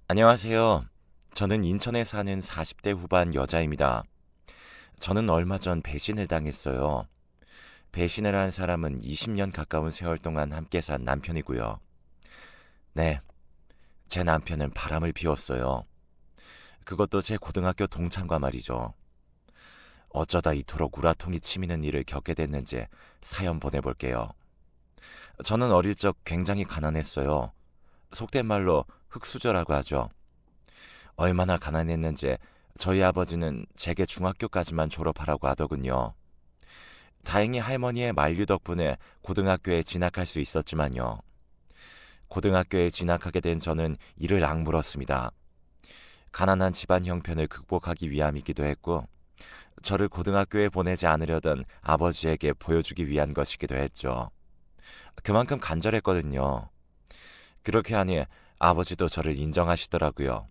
안녕하세요. 저는 인천에 사는 40대 후반 여자입니다. 저는 얼마 전 배신을 당했어요. 배신을 한 사람은 20년 가까운 세월 동안 함께 산 남편이고요. 네, 제 남편은 바람을 피웠어요. 그것도 제 고등학교 동창과 말이죠. 어쩌다 이토록 우라통이 치미는 일을 겪게 됐는지 사연 보내볼게요. 저는 어릴 적 굉장히 가난했어요. 속된 말로 흙수저라고 하죠. 얼마나 가난했는지 저희 아버지는 제게 중학교까지만 졸업하라고 하더군요. 다행히 할머니의 만류 덕분에 고등학교에 진학할 수 있었지만요. 고등학교에 진학하게 된 저는 이를 악물었습니다. 가난한 집안 형편을 극복하기 위함이기도 했고, 저를 고등학교에 보내지 않으려던 아버지에게 보여주기 위한 것이기도 했죠. 그만큼 간절했거든요. 그렇게 하니 아버지도 저를 인정하시더라고요.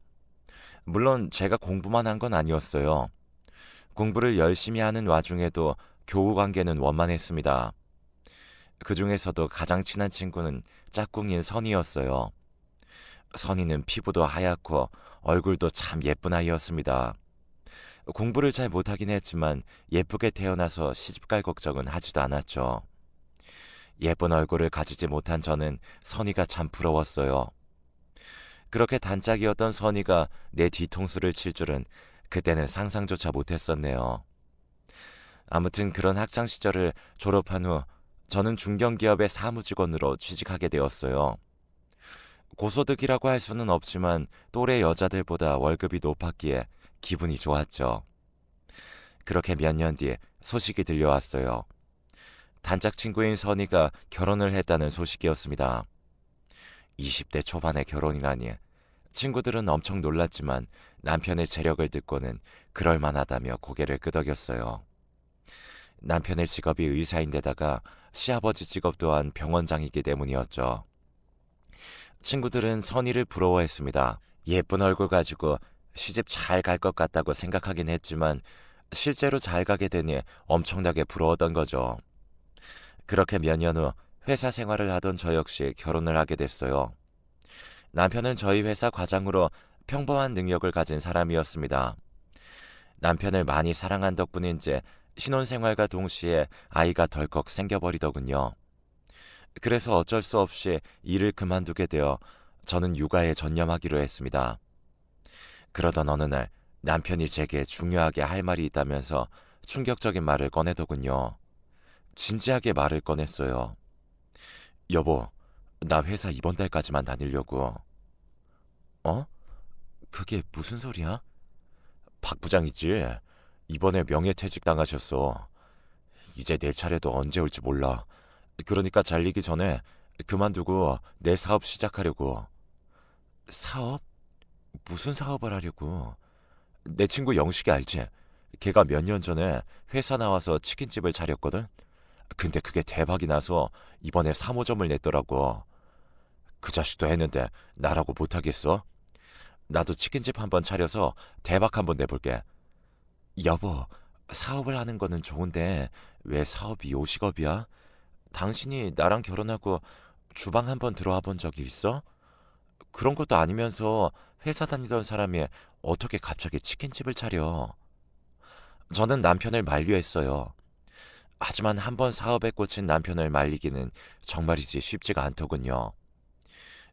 물론 제가 공부만 한 건 아니었어요. 공부를 열심히 하는 와중에도 교우 관계는 원만했습니다. 그 중에서도 가장 친한 친구는 짝꿍인 선이었어요. 선이는 피부도 하얗고 얼굴도 참 예쁜 아이였습니다. 공부를 잘 못하긴 했지만 예쁘게 태어나서 시집갈 걱정은 하지도 않았죠. 예쁜 얼굴을 가지지 못한 저는 선이가 참 부러웠어요. 그렇게 단짝이었던 선이가 내 뒤통수를 칠 줄은 그때는 상상조차 못했었네요. 아무튼 그런 학창 시절을 졸업한 후 저는 중견기업의 사무직원으로 취직하게 되었어요. 고소득이라고 할 수는 없지만 또래 여자들보다 월급이 높았기에 기분이 좋았죠. 그렇게 몇 년 뒤에 소식이 들려왔어요. 단짝 친구인 선이가 결혼을 했다는 소식이었습니다. 20대 초반의 결혼이라니 친구들은 엄청 놀랐지만 남편의 재력을 듣고는 그럴 만하다며 고개를 끄덕였어요. 남편의 직업이 의사인데다가 시아버지 직업 또한 병원장이기 때문이었죠. 친구들은 선의를 부러워했습니다. 예쁜 얼굴 가지고 시집 잘 갈 것 같다고 생각하긴 했지만 실제로 잘 가게 되니 엄청나게 부러웠던 거죠. 그렇게 몇 년 후 회사 생활을 하던 저 역시 결혼을 하게 됐어요. 남편은 저희 회사 과장으로 평범한 능력을 가진 사람이었습니다. 남편을 많이 사랑한 덕분인지 신혼생활과 동시에 아이가 덜컥 생겨버리더군요. 그래서 어쩔 수 없이 일을 그만두게 되어 저는 육아에 전념하기로 했습니다. 그러던 어느 날 남편이 제게 중요하게 할 말이 있다면서 충격적인 말을 꺼내더군요. 진지하게 말을 꺼냈어요. 여보, 나 회사 이번 달까지만 다니려고. 어? 그게 무슨 소리야? 박 부장 있지? 이번에 명예퇴직 당하셨어. 이제 내 차례도 언제 올지 몰라. 그러니까 잘리기 전에 그만두고 내 사업 시작하려고. 사업? 무슨 사업을 하려고? 내 친구 영식이 알지? 걔가 몇 년 전에 회사 나와서 치킨집을 차렸거든? 근데 그게 대박이 나서 이번에 3호점을 냈더라고. 그 자식도 했는데 나라고 못하겠어? 나도 치킨집 한번 차려서 대박 한번 내볼게. 여보, 사업을 하는 거는 좋은데 왜 사업이 요식업이야? 당신이 나랑 결혼하고 주방 한번 들어와 본 적이 있어? 그런 것도 아니면서 회사 다니던 사람이 어떻게 갑자기 치킨집을 차려? 저는 남편을 만류했어요. 하지만 한번 사업에 꽂힌 남편을 말리기는 정말이지 쉽지가 않더군요.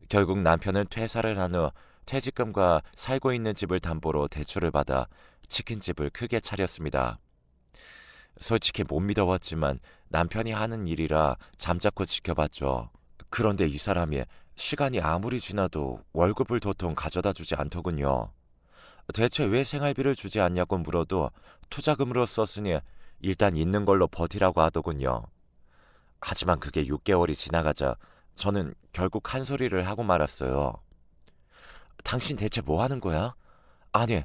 결국 남편은 퇴사를 한 후 퇴직금과 살고 있는 집을 담보로 대출을 받아 치킨집을 크게 차렸습니다. 솔직히 못 믿어봤지만 남편이 하는 일이라 잠자코 지켜봤죠. 그런데 이 사람이 시간이 아무리 지나도 월급을 도통 가져다 주지 않더군요. 대체 왜 생활비를 주지 않냐고 물어도 투자금으로 썼으니 일단 있는 걸로 버티라고 하더군요. 하지만 그게 6개월이 지나가자 저는 결국 한 소리를 하고 말았어요. 당신 대체 뭐 하는 거야? 아니,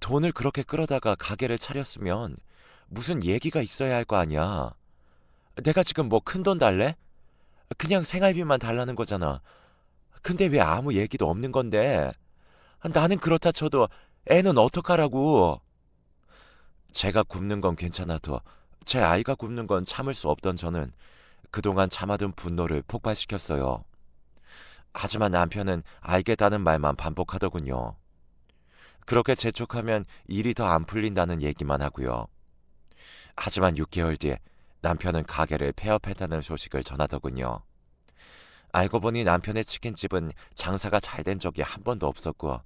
돈을 그렇게 끌어다가 가게를 차렸으면 무슨 얘기가 있어야 할 거 아니야. 내가 지금 뭐 큰돈 달래? 그냥 생활비만 달라는 거잖아. 근데 왜 아무 얘기도 없는 건데? 나는 그렇다 쳐도 애는 어떡하라고? 제가 굶는 건 괜찮아도 제 아이가 굶는 건 참을 수 없던 저는 그동안 참아둔 분노를 폭발시켰어요. 하지만 남편은 알겠다는 말만 반복하더군요. 그렇게 재촉하면 일이 더 안 풀린다는 얘기만 하고요. 하지만 6개월 뒤에 남편은 가게를 폐업했다는 소식을 전하더군요. 알고 보니 남편의 치킨집은 장사가 잘 된 적이 한 번도 없었고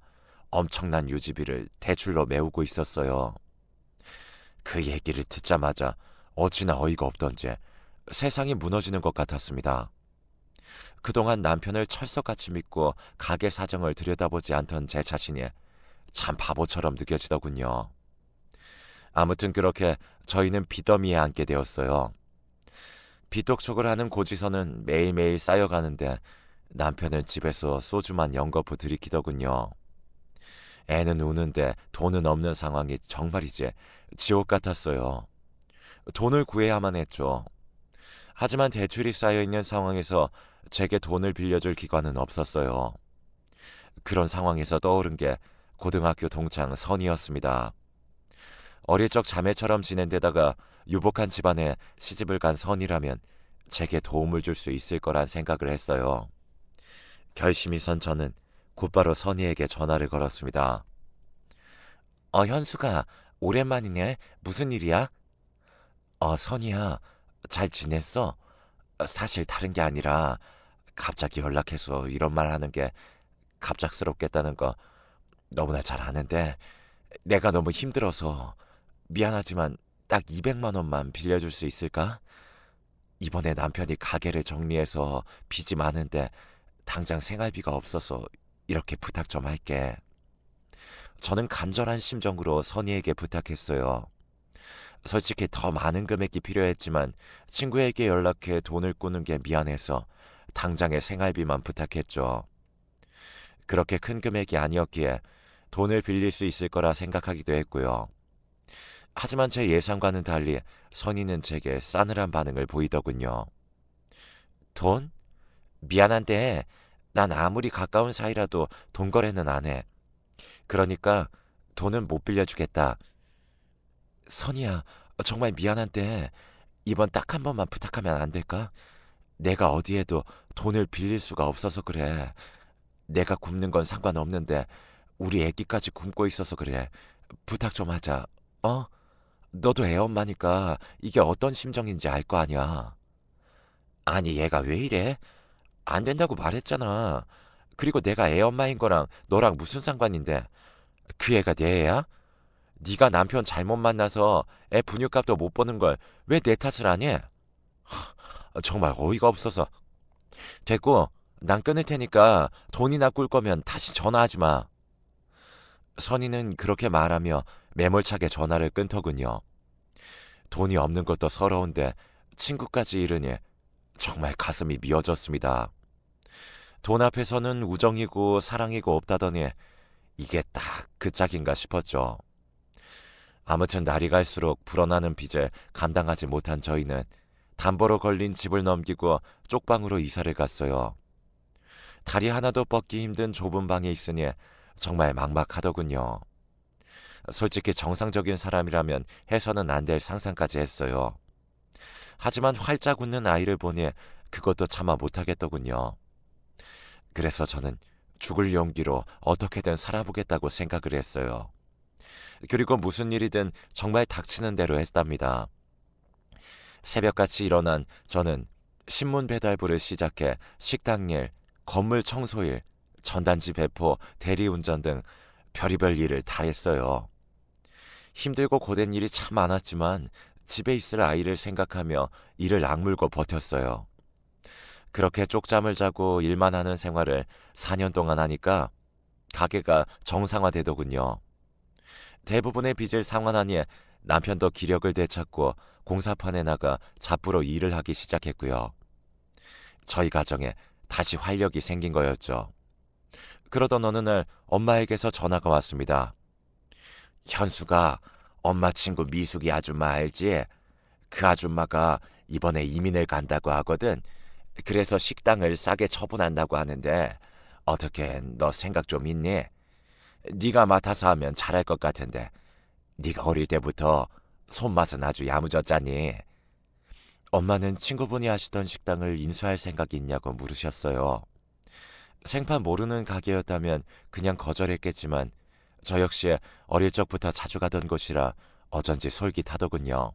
엄청난 유지비를 대출로 메우고 있었어요. 그 얘기를 듣자마자 어찌나 어이가 없던지 세상이 무너지는 것 같았습니다. 그동안 남편을 철석같이 믿고 가게 사정을 들여다보지 않던 제 자신이 참 바보처럼 느껴지더군요. 아무튼 그렇게 저희는 빚더미에 앉게 되었어요. 빚독촉을 하는 고지서는 매일매일 쌓여가는데 남편은 집에서 소주만 연거푸 들이키더군요. 애는 우는데 돈은 없는 상황이 정말이지 지옥 같았어요. 돈을 구해야만 했죠. 하지만 대출이 쌓여있는 상황에서 제게 돈을 빌려줄 기관은 없었어요. 그런 상황에서 떠오른 게 고등학교 동창 선이었습니다. 어릴 적 자매처럼 지낸 데다가 유복한 집안에 시집을 간 선이라면 제게 도움을 줄 수 있을 거란 생각을 했어요. 결심이 선 저는 곧바로 선이에게 전화를 걸었습니다. 현수가 오랜만이네. 무슨 일이야? 선이야. 잘 지냈어? 사실 다른 게 아니라 갑자기 연락해서 이런 말 하는 게 갑작스럽겠다는 거 너무나 잘 아는데 내가 너무 힘들어서 미안하지만 딱 200만 원만 빌려줄 수 있을까? 이번에 남편이 가게를 정리해서 빚이 많은데 당장 생활비가 없어서 이렇게 부탁 좀 할게. 저는 간절한 심정으로 선희에게 부탁했어요. 솔직히 더 많은 금액이 필요했지만 친구에게 연락해 돈을 꾸는 게 미안해서 당장의 생활비만 부탁했죠. 그렇게 큰 금액이 아니었기에 돈을 빌릴 수 있을 거라 생각하기도 했고요. 하지만 제 예상과는 달리 선희는 제게 싸늘한 반응을 보이더군요. 돈? 미안한데 난 아무리 가까운 사이라도 돈 거래는 안 해. 그러니까 돈은 못 빌려주겠다. 선희야, 정말 미안한데 이번 딱 한 번만 부탁하면 안 될까? 내가 어디에도 돈을 빌릴 수가 없어서 그래. 내가 굶는 건 상관없는데 우리 애기까지 굶고 있어서 그래. 부탁 좀 하자. 어? 너도 애 엄마니까 이게 어떤 심정인지 알 거 아니야. 아니 얘가 왜 이래? 안 된다고 말했잖아. 그리고 내가 애 엄마인 거랑 너랑 무슨 상관인데? 그 애가 내 애야? 네가 남편 잘못 만나서 애 분유값도 못 버는 걸 왜 내 탓을 하니? 정말 어이가 없어서. 됐고 난 끊을 테니까 돈이나 꿀 거면 다시 전화하지 마. 선희는 그렇게 말하며 매몰차게 전화를 끊더군요. 돈이 없는 것도 서러운데 친구까지 잃으니 정말 가슴이 미어졌습니다. 돈 앞에서는 우정이고 사랑이고 없다더니 이게 딱 그 짝인가 싶었죠. 아무튼 날이 갈수록 불어나는 빚을 감당하지 못한 저희는 담보로 걸린 집을 넘기고 쪽방으로 이사를 갔어요. 다리 하나도 뻗기 힘든 좁은 방에 있으니 정말 막막하더군요. 솔직히 정상적인 사람이라면 해서는 안 될 상상까지 했어요. 하지만 활짝 웃는 아이를 보니 그것도 참아 못하겠더군요. 그래서 저는 죽을 용기로 어떻게든 살아보겠다고 생각을 했어요. 그리고 무슨 일이든 정말 닥치는 대로 했답니다. 새벽같이 일어난 저는 신문 배달부를 시작해 식당일, 건물 청소일, 전단지 배포, 대리운전 등 별의별 일을 다 했어요. 힘들고 고된 일이 참 많았지만 집에 있을 아이를 생각하며 이를 악물고 버텼어요. 그렇게 쪽잠을 자고 일만 하는 생활을 4년 동안 하니까 가게가 정상화되더군요. 대부분의 빚을 상환하니 남편도 기력을 되찾고 공사판에 나가 잡부로 일을 하기 시작했고요. 저희 가정에 다시 활력이 생긴 거였죠. 그러던 어느 날 엄마에게서 전화가 왔습니다. 현수가 엄마 친구 미숙이 아줌마 알지? 그 아줌마가 이번에 이민을 간다고 하거든. 그래서 식당을 싸게 처분한다고 하는데 어떻게 너 생각 좀 있니? 네가 맡아서 하면 잘할 것 같은데 네가 어릴 때부터 손맛은 아주 야무졌잖니. 엄마는 친구분이 하시던 식당을 인수할 생각이 있냐고 물으셨어요. 생판 모르는 가게였다면 그냥 거절했겠지만 저 역시 어릴 적부터 자주 가던 곳이라 어쩐지 솔깃하더군요.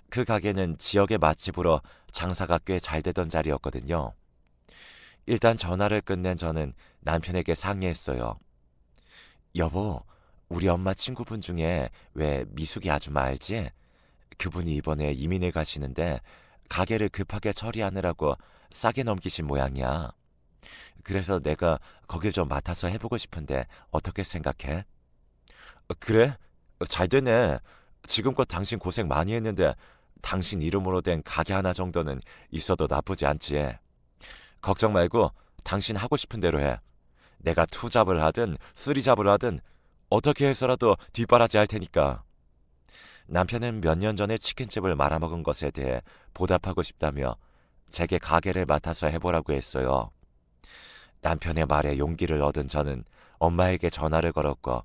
그 가게는 지역의 맛집으로 장사가 꽤 잘 되던 자리였거든요. 일단 전화를 끝낸 저는 남편에게 상의했어요. 여보, 우리 엄마 친구분 중에 왜 미숙이 아줌마 알지? 그분이 이번에 이민을 가시는데 가게를 급하게 처리하느라고 싸게 넘기신 모양이야. 그래서 내가 거길 좀 맡아서 해보고 싶은데 어떻게 생각해? 그래? 잘 되네. 지금껏 당신 고생 많이 했는데 당신 이름으로 된 가게 하나 정도는 있어도 나쁘지 않지. 걱정 말고 당신 하고 싶은 대로 해. 내가 투잡을 하든 쓰리잡을 하든 어떻게 해서라도 뒷바라지 할 테니까. 남편은 몇 년 전에 치킨집을 말아먹은 것에 대해 보답하고 싶다며 제게 가게를 맡아서 해보라고 했어요. 남편의 말에 용기를 얻은 저는 엄마에게 전화를 걸었고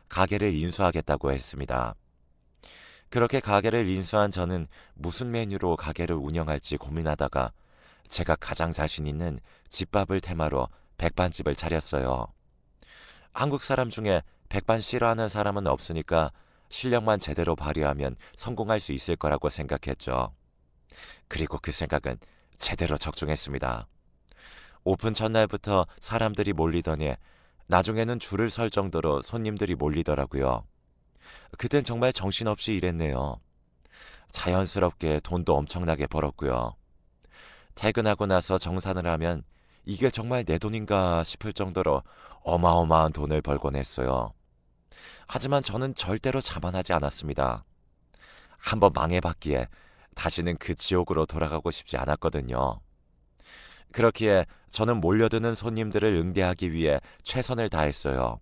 가게를 인수하겠다고 했습니다. 그렇게 가게를 인수한 저는 무슨 메뉴로 가게를 운영할지 고민하다가 제가 가장 자신 있는 집밥을 테마로 백반집을 차렸어요. 한국 사람 중에 백반 싫어하는 사람은 없으니까 실력만 제대로 발휘하면 성공할 수 있을 거라고 생각했죠. 그리고 그 생각은 제대로 적중했습니다. 오픈 첫날부터 사람들이 몰리더니 나중에는 줄을 설 정도로 손님들이 몰리더라고요. 그땐 정말 정신없이 일했네요. 자연스럽게 돈도 엄청나게 벌었고요. 퇴근하고 나서 정산을 하면 이게 정말 내 돈인가 싶을 정도로 어마어마한 돈을 벌곤 했어요. 하지만 저는 절대로 자만하지 않았습니다. 한번 망해봤기에 다시는 그 지옥으로 돌아가고 싶지 않았거든요. 그렇기에 저는 몰려드는 손님들을 응대하기 위해 최선을 다했어요.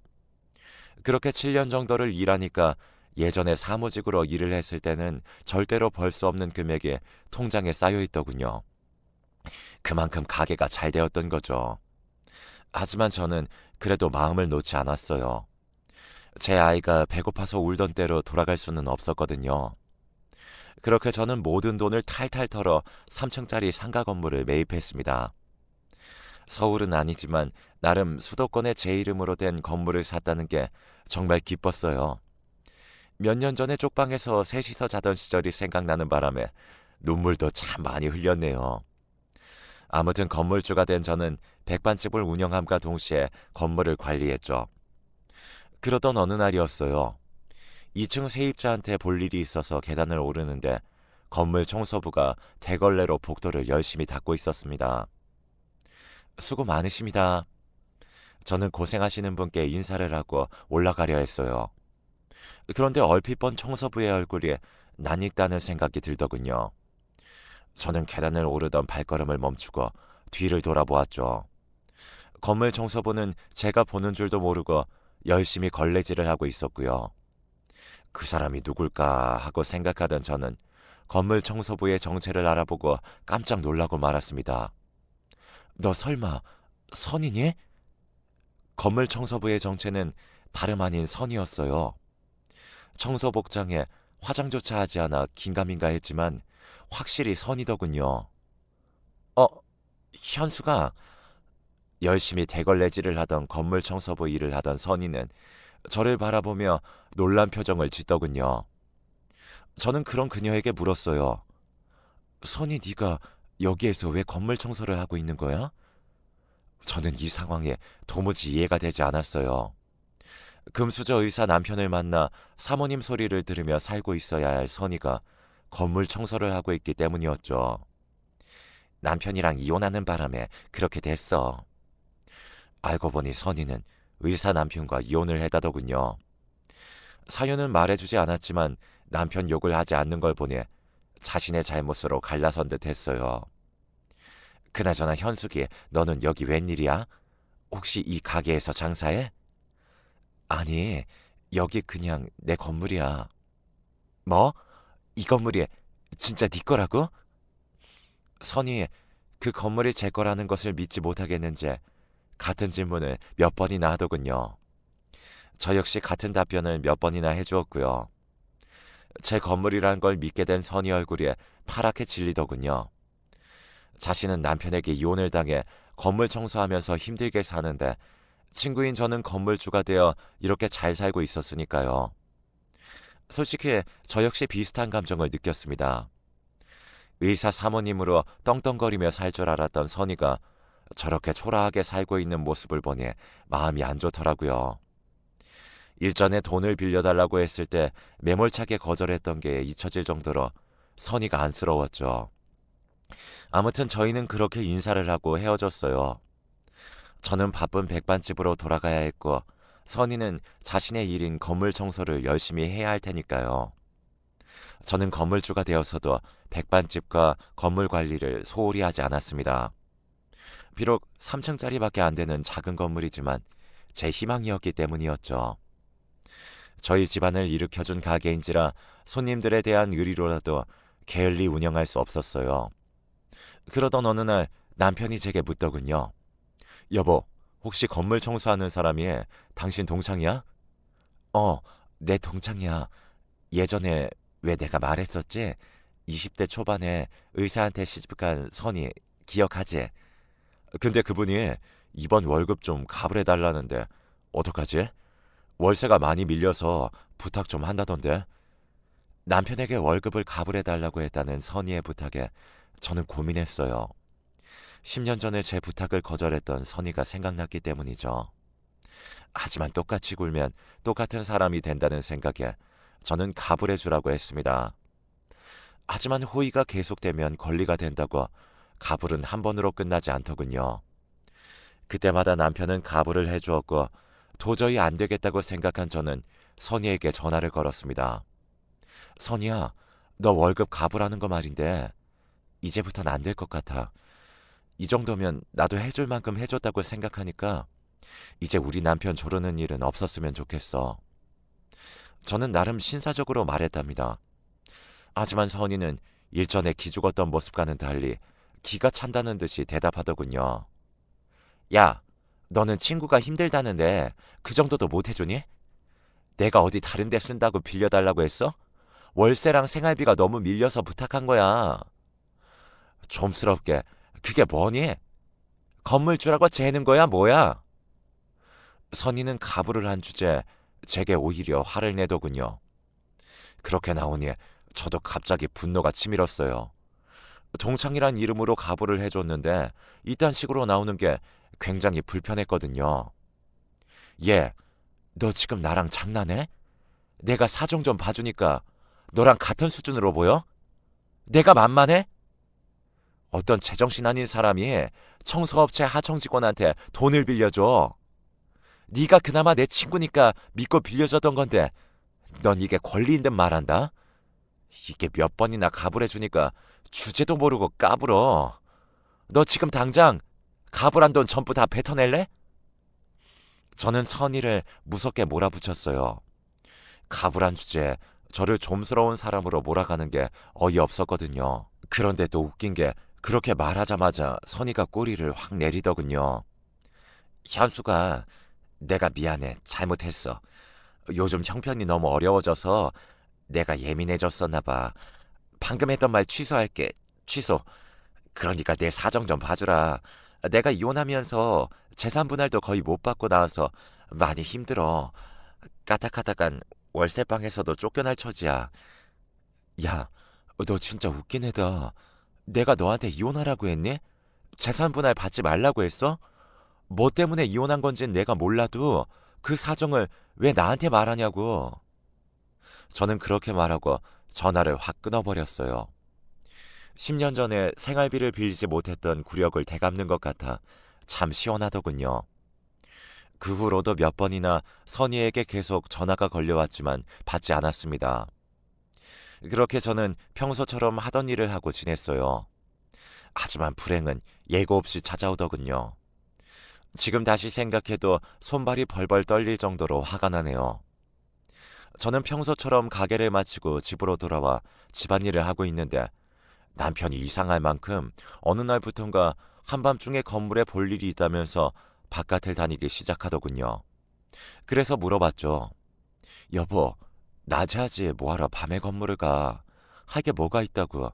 그렇게 7년 정도를 일하니까 예전에 사무직으로 일을 했을 때는 절대로 벌 수 없는 금액이 통장에 쌓여 있더군요. 그만큼 가게가 잘 되었던 거죠. 하지만 저는 그래도 마음을 놓지 않았어요. 제 아이가 배고파서 울던 때로 돌아갈 수는 없었거든요. 그렇게 저는 모든 돈을 탈탈 털어 3층짜리 상가 건물을 매입했습니다. 서울은 아니지만 나름 수도권의 제 이름으로 된 건물을 샀다는 게 정말 기뻤어요. 몇 년 전에 쪽방에서 셋이서 자던 시절이 생각나는 바람에 눈물도 참 많이 흘렸네요. 아무튼 건물주가 된 저는 백반집을 운영함과 동시에 건물을 관리했죠. 그러던 어느 날이었어요. 2층 세입자한테 볼 일이 있어서 계단을 오르는데 건물 청소부가 대걸레로 복도를 열심히 닦고 있었습니다. 수고 많으십니다. 저는 고생하시는 분께 인사를 하고 올라가려 했어요. 그런데 얼핏 본 청소부의 얼굴이 낯익다는 생각이 들더군요. 저는 계단을 오르던 발걸음을 멈추고 뒤를 돌아보았죠. 건물 청소부는 제가 보는 줄도 모르고 열심히 걸레질을 하고 있었고요. 그 사람이 누굴까 하고 생각하던 저는 건물 청소부의 정체를 알아보고 깜짝 놀라고 말았습니다. 너 설마 선이니? 건물 청소부의 정체는 다름 아닌 선이었어요. 청소 복장에 화장조차 하지 않아 긴가민가 했지만 확실히 선이더군요. 현수가 열심히 대걸레질을 하던 건물 청소부 일을 하던 선이는 저를 바라보며 놀란 표정을 짓더군요. 저는 그런 그녀에게 물었어요. 선이 네가 여기에서 왜 건물 청소를 하고 있는 거야? 저는 이 상황에 도무지 이해가 되지 않았어요. 금수저 의사 남편을 만나 사모님 소리를 들으며 살고 있어야 할 선이가 건물 청소를 하고 있기 때문이었죠. 남편이랑 이혼하는 바람에 그렇게 됐어. 알고 보니 선이는 의사 남편과 이혼을 했다더군요. 사연은 말해주지 않았지만 남편 욕을 하지 않는 걸 보니 자신의 잘못으로 갈라선 듯 했어요. 그나저나 현숙이 너는 여기 웬일이야? 혹시 이 가게에서 장사해? 아니, 여기 그냥 내 건물이야. 뭐? 이 건물이 진짜 네 거라고? 선이 그 건물이 제 거라는 것을 믿지 못하겠는지 같은 질문을 몇 번이나 하더군요. 저 역시 같은 답변을 몇 번이나 해주었고요. 제 건물이란 걸 믿게 된 선이 얼굴이 파랗게 질리더군요. 자신은 남편에게 이혼을 당해 건물 청소하면서 힘들게 사는데 친구인 저는 건물주가 되어 이렇게 잘 살고 있었으니까요. 솔직히 저 역시 비슷한 감정을 느꼈습니다. 의사 사모님으로 떵떵거리며 살 줄 알았던 선이가 저렇게 초라하게 살고 있는 모습을 보니 마음이 안 좋더라고요. 일전에 돈을 빌려달라고 했을 때 매몰차게 거절했던 게 잊혀질 정도로 선이가 안쓰러웠죠. 아무튼 저희는 그렇게 인사를 하고 헤어졌어요. 저는 바쁜 백반집으로 돌아가야 했고 선이는 자신의 일인 건물 청소를 열심히 해야 할 테니까요. 저는 건물주가 되었어도 백반집과 건물 관리를 소홀히 하지 않았습니다. 비록 3층짜리밖에 안 되는 작은 건물이지만 제 희망이었기 때문이었죠. 저희 집안을 일으켜준 가게인지라 손님들에 대한 의리로라도 게을리 운영할 수 없었어요. 그러던 어느 날 남편이 제게 묻더군요. 여보, 혹시 건물 청소하는 사람이 당신 동창이야? 내 동창이야. 예전에 왜 내가 말했었지? 20대 초반에 의사한테 시집간 선이 기억하지? 근데 그분이 이번 월급 좀 가불해달라는데 어떡하지? 월세가 많이 밀려서 부탁 좀 한다던데. 남편에게 월급을 가불해달라고 했다는 선의의 부탁에 저는 고민했어요. 10년 전에 제 부탁을 거절했던 선의가 생각났기 때문이죠. 하지만 똑같이 굴면 똑같은 사람이 된다는 생각에 저는 가불해주라고 했습니다. 하지만 호의가 계속되면 권리가 된다고 가불은 한 번으로 끝나지 않더군요. 그때마다 남편은 가불을 해주었고 도저히 안 되겠다고 생각한 저는 선희에게 전화를 걸었습니다. 선희야, 너 월급 가불하는 거 말인데 이제부턴 안 될 것 같아. 이 정도면 나도 해줄 만큼 해줬다고 생각하니까 이제 우리 남편 조르는 일은 없었으면 좋겠어. 저는 나름 신사적으로 말했답니다. 하지만 선희는 일전에 기죽었던 모습과는 달리 기가 찬다는 듯이 대답하더군요. 야, 너는 친구가 힘들다는데 그 정도도 못 해주니? 내가 어디 다른 데 쓴다고 빌려달라고 했어? 월세랑 생활비가 너무 밀려서 부탁한 거야. 좀스럽게 그게 뭐니? 건물주라고 재는 거야 뭐야? 선희는 가부를 한 주제 제게 오히려 화를 내더군요. 그렇게 나오니 저도 갑자기 분노가 치밀었어요. 동창이란 이름으로 가부를 해줬는데 이딴 식으로 나오는 게 굉장히 불편했거든요. 얘, 너 지금 나랑 장난해? 내가 사정 좀 봐주니까 너랑 같은 수준으로 보여? 내가 만만해? 어떤 제정신 아닌 사람이 청소업체 하청 직원한테 돈을 빌려줘. 네가 그나마 내 친구니까 믿고 빌려줬던 건데 넌 이게 권리인 듯 말한다? 이게 몇 번이나 가불해주니까 주제도 모르고 까불어. 너 지금 당장 가불한 돈 전부 다 뱉어낼래? 저는 선의를 무섭게 몰아붙였어요. 가불한 주제에 저를 좀스러운 사람으로 몰아가는 게 어이없었거든요. 그런데 또 웃긴 게 그렇게 말하자마자 선의가 꼬리를 확 내리더군요. 현수가 내가 미안해. 잘못했어. 요즘 형편이 너무 어려워져서 내가 예민해졌었나 봐. 방금 했던 말 취소할게. 취소. 그러니까 내 사정 좀 봐주라. 내가 이혼하면서 재산 분할도 거의 못 받고 나와서 많이 힘들어. 까딱하다간 월세방에서도 쫓겨날 처지야. 야, 너 진짜 웃긴 애다. 내가 너한테 이혼하라고 했니? 재산 분할 받지 말라고 했어? 뭐 때문에 이혼한 건진 내가 몰라도 그 사정을 왜 나한테 말하냐고. 저는 그렇게 말하고 전화를 확 끊어버렸어요. 10년 전에 생활비를 빌리지 못했던 굴욕을 되갚는 것 같아 참 시원하더군요. 그 후로도 몇 번이나 선희에게 계속 전화가 걸려왔지만 받지 않았습니다. 그렇게 저는 평소처럼 하던 일을 하고 지냈어요. 하지만 불행은 예고 없이 찾아오더군요. 지금 다시 생각해도 손발이 벌벌 떨릴 정도로 화가 나네요. 저는 평소처럼 가게를 마치고 집으로 돌아와 집안일을 하고 있는데 남편이 이상할 만큼 어느 날부턴가 한밤중에 건물에 볼 일이 있다면서 바깥을 다니기 시작하더군요. 그래서 물어봤죠. 여보, 낮에 하지 뭐하러 밤에 건물을 가? 할 게 뭐가 있다고.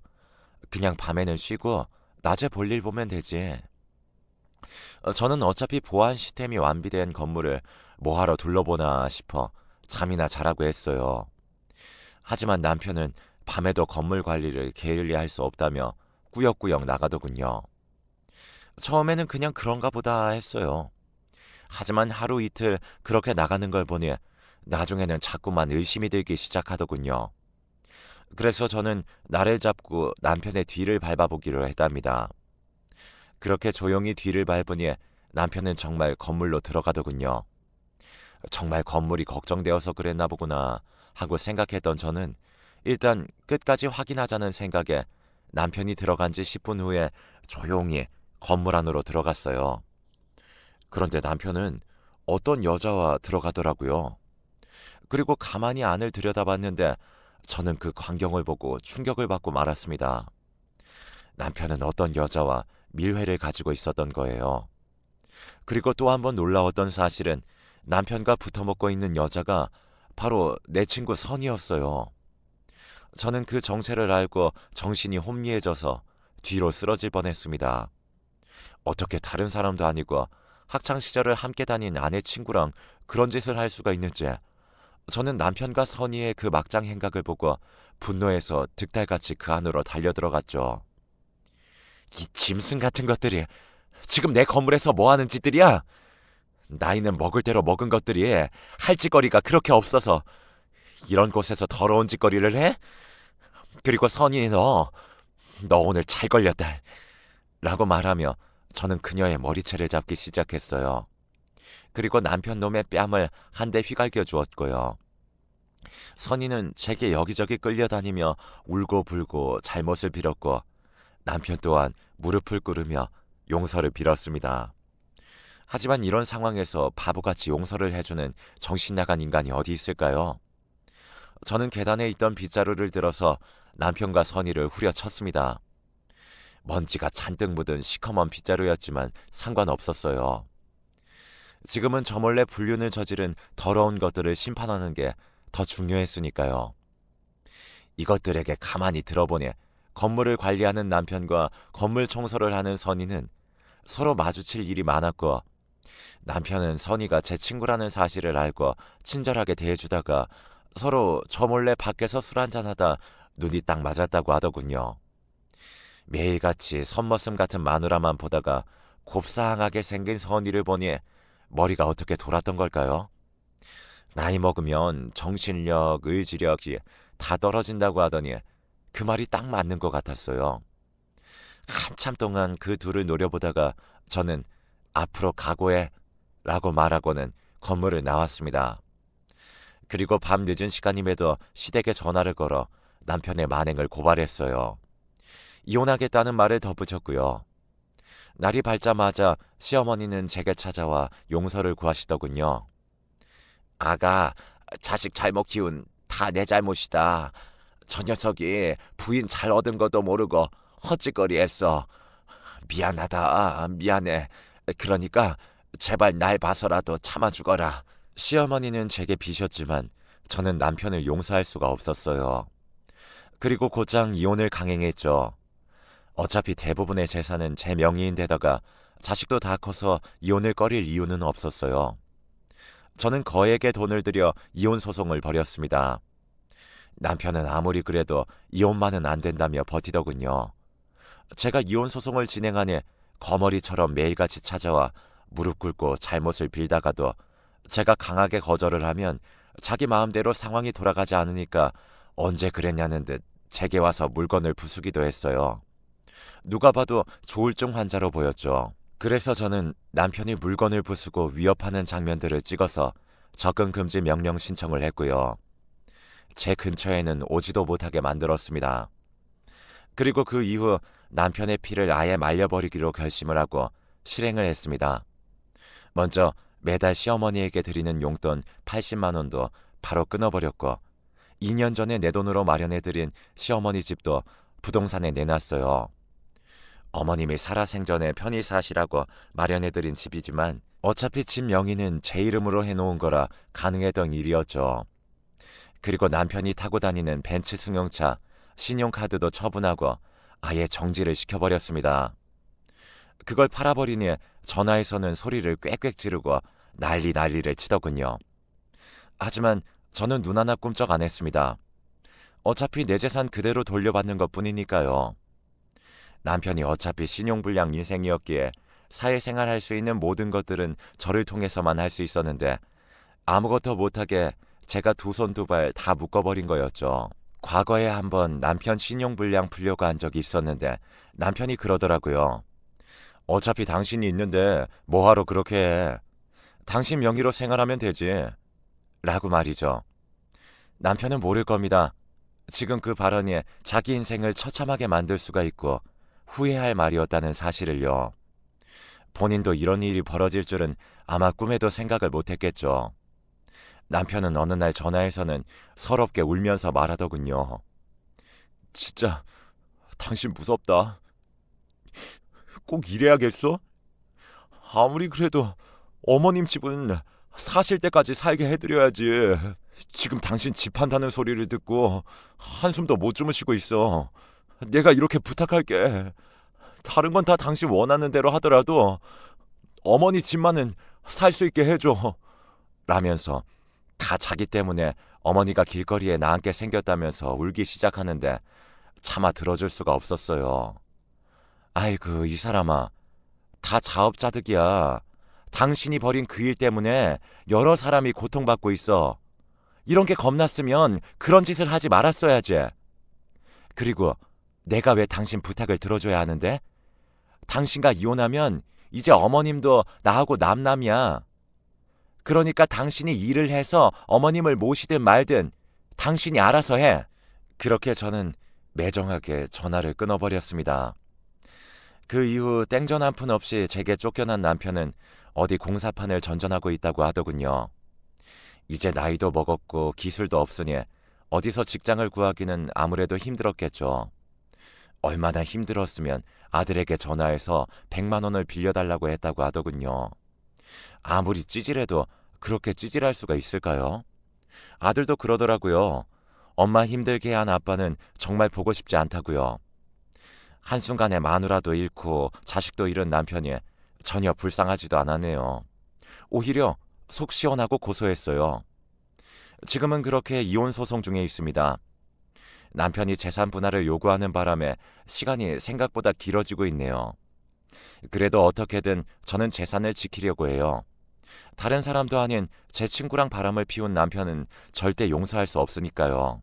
그냥 밤에는 쉬고 낮에 볼 일 보면 되지. 저는 어차피 보안 시스템이 완비된 건물을 뭐하러 둘러보나 싶어 잠이나 자라고 했어요. 하지만 남편은 밤에도 건물 관리를 게을리할 수 없다며 꾸역꾸역 나가더군요. 처음에는 그냥 그런가 보다 했어요. 하지만 하루 이틀 그렇게 나가는 걸 보니 나중에는 자꾸만 의심이 들기 시작하더군요. 그래서 저는 나를 잡고 남편의 뒤를 밟아보기로 했답니다. 그렇게 조용히 뒤를 밟으니 남편은 정말 건물로 들어가더군요. 정말 건물이 걱정되어서 그랬나 보구나 하고 생각했던 저는 일단 끝까지 확인하자는 생각에 남편이 들어간 지 10분 후에 조용히 건물 안으로 들어갔어요. 그런데 남편은 어떤 여자와 들어가더라고요. 그리고 가만히 안을 들여다봤는데 저는 그 광경을 보고 충격을 받고 말았습니다. 남편은 어떤 여자와 밀회를 가지고 있었던 거예요. 그리고 또 한 번 놀라웠던 사실은 남편과 붙어먹고 있는 여자가 바로 내 친구 선이었어요. 저는 그 정체를 알고 정신이 혼미해져서 뒤로 쓰러질 뻔했습니다. 어떻게 다른 사람도 아니고 학창 시절을 함께 다닌 아내 친구랑 그런 짓을 할 수가 있는지 저는 남편과 선의의 그 막장 행각을 보고 분노해서 득달같이 그 안으로 달려들어갔죠. 이 짐승 같은 것들이 지금 내 건물에서 뭐 하는 짓들이야? 나이는 먹을 대로 먹은 것들이 할 짓거리가 그렇게 없어서 이런 곳에서 더러운 짓거리를 해? 그리고 선이 너 오늘 잘 걸렸다 라고 말하며 저는 그녀의 머리채를 잡기 시작했어요. 그리고 남편 놈의 뺨을 한 대 휘갈겨 주었고요. 선이는 제게 여기저기 끌려다니며 울고불고 잘못을 빌었고 남편 또한 무릎을 꿇으며 용서를 빌었습니다. 하지만 이런 상황에서 바보같이 용서를 해주는 정신나간 인간이 어디 있을까요? 저는 계단에 있던 빗자루를 들어서 남편과 선이를 후려쳤습니다. 먼지가 잔뜩 묻은 시커먼 빗자루였지만 상관없었어요. 지금은 저 몰래 불륜을 저지른 더러운 것들을 심판하는 게 더 중요했으니까요. 이것들에게 가만히 들어보니 건물을 관리하는 남편과 건물 청소를 하는 선이는 서로 마주칠 일이 많았고 남편은 선이가 제 친구라는 사실을 알고 친절하게 대해주다가 서로 저 몰래 밖에서 술 한잔하다 눈이 딱 맞았다고 하더군요. 매일같이 선머슴 같은 마누라만 보다가 곱상하게 생긴 선이를 보니 머리가 어떻게 돌았던 걸까요? 나이 먹으면 정신력, 의지력이 다 떨어진다고 하더니 그 말이 딱 맞는 것 같았어요. 한참 동안 그 둘을 노려보다가 저는 앞으로 각오해 라고 말하고는 건물을 나왔습니다. 그리고 밤 늦은 시간임에도 시댁에 전화를 걸어 남편의 만행을 고발했어요. 이혼하겠다는 말을 덧붙였고요. 날이 밝자마자 시어머니는 제게 찾아와 용서를 구하시더군요. 아가, 자식 잘못 키운 다 내 잘못이다. 저 녀석이 부인 잘 얻은 것도 모르고 헛짓거리 했어. 미안하다, 미안해. 그러니까 제발 날 봐서라도 참아주거라. 시어머니는 제게 비셨지만 저는 남편을 용서할 수가 없었어요. 그리고 곧장 이혼을 강행했죠. 어차피 대부분의 재산은 제 명의인데다가 자식도 다 커서 이혼을 꺼릴 이유는 없었어요. 저는 거액의 돈을 들여 이혼 소송을 벌였습니다. 남편은 아무리 그래도 이혼만은 안 된다며 버티더군요. 제가 이혼 소송을 진행하니 거머리처럼 매일같이 찾아와 무릎 꿇고 잘못을 빌다가도 제가 강하게 거절을 하면 자기 마음대로 상황이 돌아가지 않으니까 언제 그랬냐는 듯 제게 와서 물건을 부수기도 했어요. 누가 봐도 조울증 환자로 보였죠. 그래서 저는 남편이 물건을 부수고 위협하는 장면들을 찍어서 접근 금지 명령 신청을 했고요. 제 근처에는 오지도 못하게 만들었습니다. 그리고 그 이후 남편의 피를 아예 말려버리기로 결심을 하고 실행을 했습니다. 먼저 매달 시어머니에게 드리는 용돈 80만 원도 바로 끊어버렸고 2년 전에 내 돈으로 마련해드린 시어머니 집도 부동산에 내놨어요. 어머님이 살아생전에 편히 사시라고 마련해드린 집이지만 어차피 집 명의는 제 이름으로 해놓은 거라 가능했던 일이었죠. 그리고 남편이 타고 다니는 벤츠 승용차, 신용카드도 처분하고 아예 정지를 시켜버렸습니다. 그걸 팔아버리니 전화에서는 소리를 꽥꽥 지르고 난리를 치더군요. 하지만 저는 눈 하나 꿈쩍 안 했습니다. 어차피 내 재산 그대로 돌려받는 것뿐이니까요. 남편이 어차피 신용불량 인생이었기에 사회생활 할 수 있는 모든 것들은 저를 통해서만 할 수 있었는데 아무것도 못하게 제가 두 손 두 발 다 묶어버린 거였죠. 과거에 한번 남편 신용불량 풀려고 한 적이 있었는데 남편이 그러더라고요. 어차피 당신이 있는데 뭐하러 그렇게 해. 당신 명의로 생활하면 되지. 라고 말이죠. 남편은 모를 겁니다. 지금 그 발언이 자기 인생을 처참하게 만들 수가 있고 후회할 말이었다는 사실을요. 본인도 이런 일이 벌어질 줄은 아마 꿈에도 생각을 못했겠죠. 남편은 어느 날 전화해서는 서럽게 울면서 말하더군요. 진짜 당신 무섭다. 꼭 이래야겠어? 아무리 그래도 어머님 집은 사실 때까지 살게 해드려야지. 지금 당신 집 한다는 소리를 듣고 한숨도 못 주무시고 있어. 내가 이렇게 부탁할게. 다른 건 다 당신 원하는 대로 하더라도 어머니 집만은 살 수 있게 해줘. 라면서 다 자기 때문에 어머니가 길거리에 나앉게 생겼다면서 울기 시작하는데 차마 들어줄 수가 없었어요. 아이고 이 사람아, 다 자업자득이야. 당신이 벌인 그 일 때문에 여러 사람이 고통받고 있어. 이런 게 겁났으면 그런 짓을 하지 말았어야지. 그리고 내가 왜 당신 부탁을 들어줘야 하는데? 당신과 이혼하면 이제 어머님도 나하고 남남이야. 그러니까 당신이 일을 해서 어머님을 모시든 말든 당신이 알아서 해. 그렇게 저는 매정하게 전화를 끊어버렸습니다. 그 이후 땡전 한 푼 없이 제게 쫓겨난 남편은 어디 공사판을 전전하고 있다고 하더군요. 이제 나이도 먹었고 기술도 없으니 어디서 직장을 구하기는 아무래도 힘들었겠죠. 얼마나 힘들었으면 아들에게 전화해서 100만 원을 빌려달라고 했다고 하더군요. 아무리 찌질해도 그렇게 찌질할 수가 있을까요? 아들도 그러더라고요. 엄마 힘들게 한 아빠는 정말 보고 싶지 않다고요. 한순간에 마누라도 잃고 자식도 잃은 남편이 전혀 불쌍하지도 않았네요. 오히려 속 시원하고 고소했어요. 지금은 그렇게 이혼 소송 중에 있습니다. 남편이 재산 분할을 요구하는 바람에 시간이 생각보다 길어지고 있네요. 그래도 어떻게든 저는 재산을 지키려고 해요. 다른 사람도 아닌 제 친구랑 바람을 피운 남편은 절대 용서할 수 없으니까요.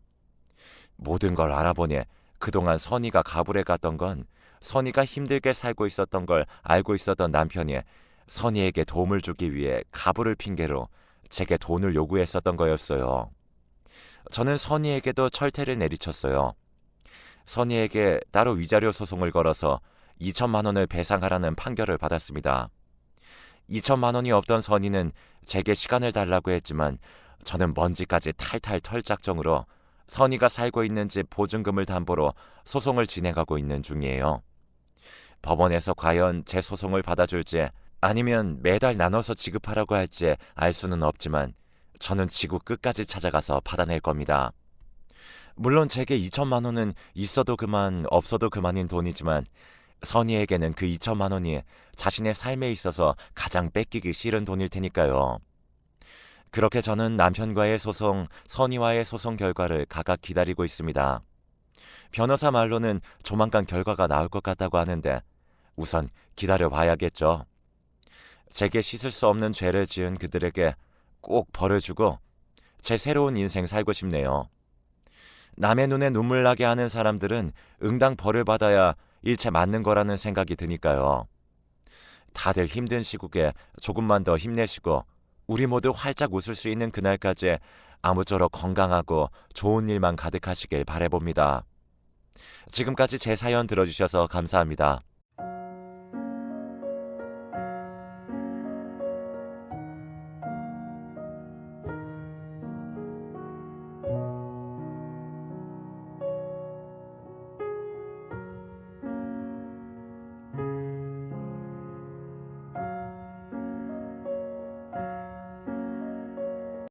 모든 걸 알아보니 그동안 선의가 가불에 갔던 건 선의가 힘들게 살고 있었던 걸 알고 있었던 남편이 선의에게 도움을 주기 위해 가불을 핑계로 제게 돈을 요구했었던 거였어요. 저는 선의에게도 철퇴를 내리쳤어요. 선의에게 따로 위자료 소송을 걸어서 2천만 원을 배상하라는 판결을 받았습니다. 2천만 원이 없던 선의는 제게 시간을 달라고 했지만 저는 먼지까지 탈탈 털 작정으로 선의가 살고 있는 집 보증금을 담보로 소송을 진행하고 있는 중이에요. 법원에서 과연 제 소송을 받아줄지 아니면 매달 나눠서 지급하라고 할지 알 수는 없지만 저는 지구 끝까지 찾아가서 받아낼 겁니다. 물론 제게 2천만 원은 있어도 그만 없어도 그만인 돈이지만 선의에게는 그 2천만 원이 자신의 삶에 있어서 가장 뺏기기 싫은 돈일 테니까요. 그렇게 저는 남편과의 소송, 선의와의 소송 결과를 각각 기다리고 있습니다. 변호사 말로는 조만간 결과가 나올 것 같다고 하는데 우선 기다려봐야겠죠. 제게 씻을 수 없는 죄를 지은 그들에게 꼭 벌을 주고 제 새로운 인생 살고 싶네요. 남의 눈에 눈물 나게 하는 사람들은 응당 벌을 받아야 일체 맞는 거라는 생각이 드니까요. 다들 힘든 시국에 조금만 더 힘내시고 우리 모두 활짝 웃을 수 있는 그날까지 아무쪼록 건강하고 좋은 일만 가득하시길 바라봅니다. 지금까지 제 사연 들어주셔서 감사합니다.